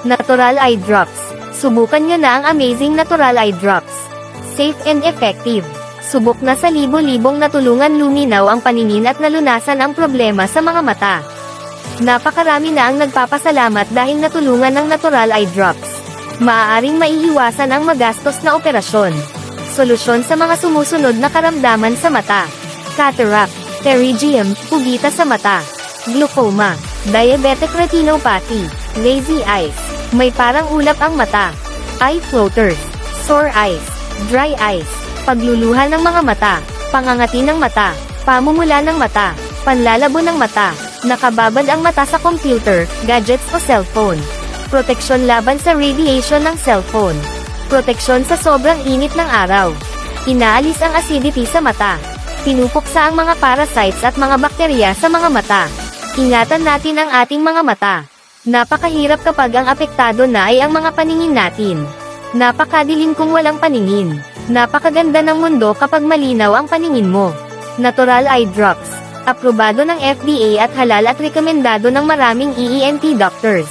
Natural Eye Drops. Subukan nyo na ang amazing Natural Eye Drops. Safe and effective. Subok na sa libo-libong natulungan luminaw ang paningin at nalunasan ang problema sa mga mata. Napakarami na ang nagpapasalamat dahil natulungan ng Natural Eye Drops. Maaaring maiiwasan ang magastos na operasyon. Solusyon sa mga sumusunod na karamdaman sa mata. Cataract, pterygium, pugita sa mata, glaucoma, diabetic retinopathy, lazy eyes, may parang ulap ang mata, eye floaters, sore eyes, dry eyes, pagluluha ng mga mata, pangangati ng mata, pamumula ng mata, panlalabo ng mata, nakababad ang mata sa computer, gadgets o cellphone, proteksyon laban sa radiation ng cellphone, proteksyon sa sobrang init ng araw, inaalis ang acidity sa mata, pinupuksa ang mga parasites at mga bakterya sa mga mata. Ingatan natin ang ating mga mata. Napakahirap kapag ang apektado na ay ang mga paningin natin. Napakadilim kung walang paningin. Napakaganda ng mundo kapag malinaw ang paningin mo. Natural Eye Drops. Aprobado ng FDA at halal at rekomendado ng maraming EENT doctors.